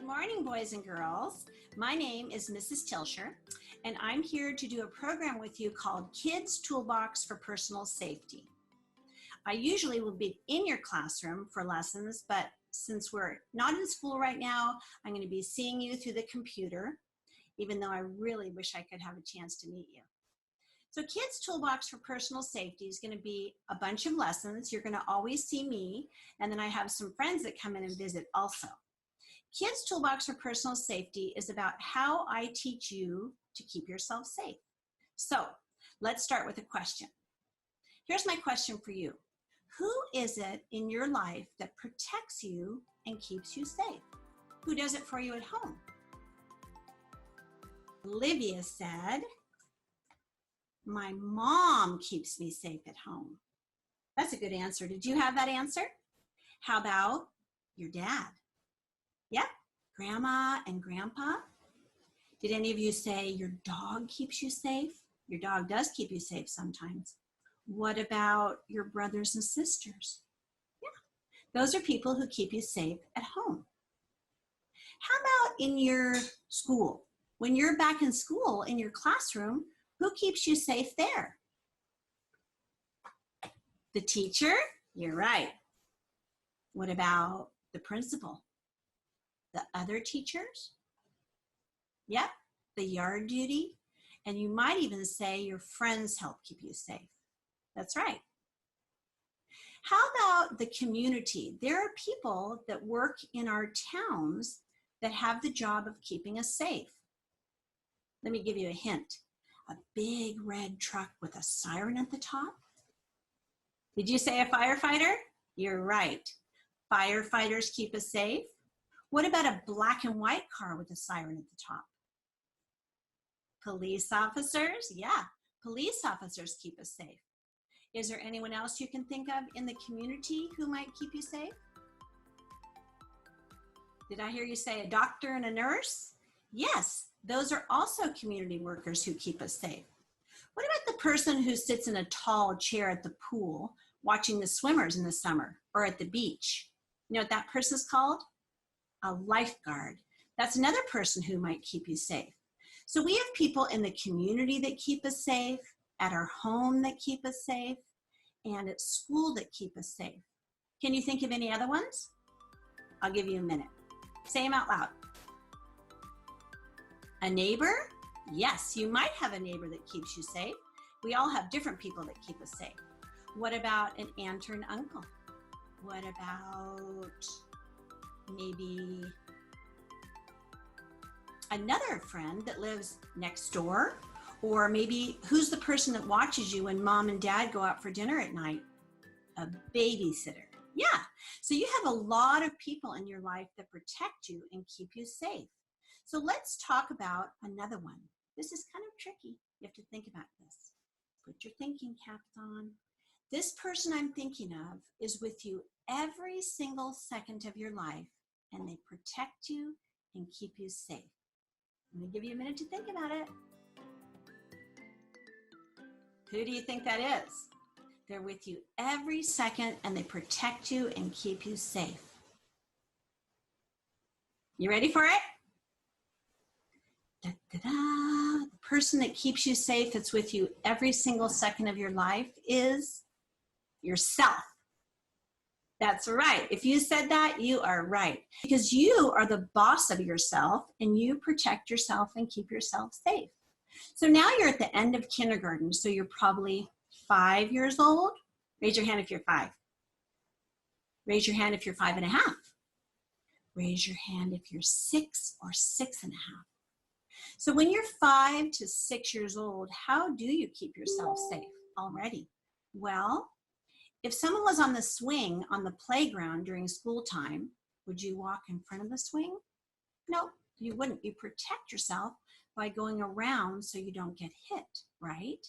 morning, boys and girls. My name is Mrs. Tilsher, and I'm here to do a program with you called Kids Toolbox for Personal Safety. I usually will be in your classroom for lessons, but since we're not in school right now, I'm going to be seeing you through the computer, even though I really wish I could have a chance to meet you. So Kids Toolbox for Personal Safety is going to be a bunch of lessons. You're going to always see me, and then I have some friends that come in and visit also. Kids Toolbox for Personal Safety is about how I teach you to keep yourself safe. So let's start with a question. Here's my question for you. Who is it in your life that protects you and keeps you safe? Who does it for you at home? Olivia said, my mom keeps me safe at home. That's a good answer. Did you have that answer? How about your dad? Yep, grandma and grandpa. Did any of you say your dog keeps you safe? Your dog does keep you safe sometimes. What about your brothers and sisters? Yeah, those are people who keep you safe at home. How about in your school? When you're back in school, in your classroom, who keeps you safe there? The teacher? You're right. What about the principal? The other teachers? Yep, the yard duty. And you might even say your friends help keep you safe. That's right. How about the community? There are people that work in our towns that have the job of keeping us safe. Let me give you a hint. A big red truck with a siren at the top. Did you say a firefighter? You're right. Firefighters keep us safe. What about a black and white car with a siren at the top? Police officers? Yeah, police officers keep us safe. Is there anyone else you can think of in the community who might keep you safe? Did I hear you say a doctor and a nurse? Yes, those are also community workers who keep us safe. What about the person who sits in a tall chair at the pool watching the swimmers in the summer or at the beach? You know what that person's called? A lifeguard. That's another person who might keep you safe. So we have people in the community that keep us safe, at our home that keep us safe, and at school that keep us safe. Can you think of any other ones? I'll give you a minute. Say them out loud. A neighbor? Yes, you might have a neighbor that keeps you safe. We all have different people that keep us safe. What about an aunt or an uncle? What about maybe another friend that lives next door? Or maybe who's the person that watches you when mom and dad go out for dinner at night? A babysitter. Yeah, so you have a lot of people in your life that protect you and keep you safe. So let's talk about another one. This is kind of tricky. You have to think about this. Put your thinking caps on. This person I'm thinking of is with you every single second of your life, and they protect you and keep you safe. I'm going to give you a minute to think about it. Who do you think that is? They're with you every second, and they protect you and keep you safe. You ready for it? Da, da, da. The person that keeps you safe, that's with you every single second of your life, is yourself. That's right. If you said that, you are right. Because you are the boss of yourself, and you protect yourself and keep yourself safe. So now you're at the end of kindergarten, so you're probably 5 years old. Raise your hand if you're 5. Raise your hand if you're 5 and a half. Raise your hand if you're 6 or 6 and a half. So when you're 5 to 6 years old, how do you keep yourself safe already? Well, if someone was on the swing on the playground during school time, would you walk in front of the swing? No, you wouldn't. You protect yourself by going around so you don't get hit, right?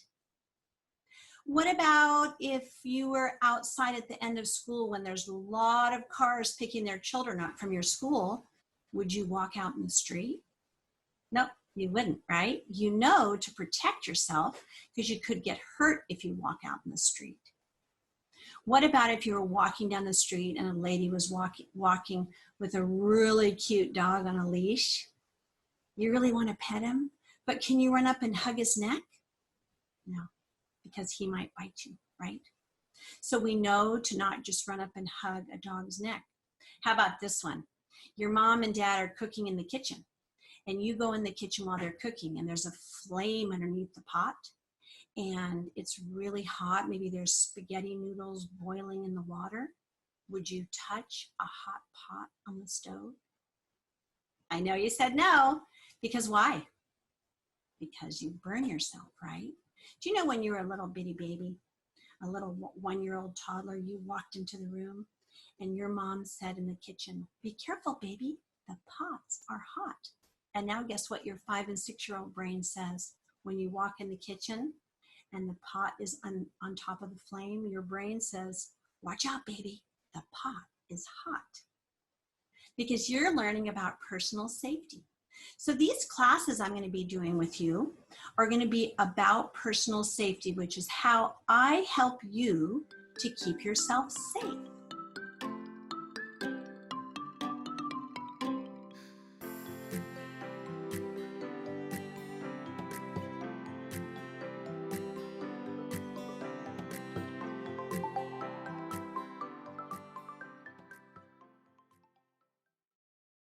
What about if you were outside at the end of school when there's a lot of cars picking their children up from your school? Would you walk out in the street? Nope, you wouldn't, right? You know to protect yourself because you could get hurt if you walk out in the street. What about if you were walking down the street and a lady was walking with a really cute dog on a leash? You really want to pet him, but can you run up and hug his neck? No, because he might bite you, right? So we know to not just run up and hug a dog's neck. How about this one? Your mom and dad are cooking in the kitchen, and you go in the kitchen while they're cooking, and there's a flame underneath the pot, and it's really hot. Maybe there's spaghetti noodles boiling in the water. Would you touch a hot pot on the stove? I know you said no, because why? Because you burn yourself, right? Do you know when you were a little bitty baby, a little 1-year-old toddler, you walked into the room and your mom said in the kitchen, "Be careful, baby, the pots are hot." And now guess what your 5 and 6-year-old brain says when you walk in the kitchen and the pot is on top of the flame? Your brain says, "Watch out, baby, the pot is hot." Because you're learning about personal safety. So these classes I'm going to be doing with you are going to be about personal safety, which is how I help you to keep yourself safe.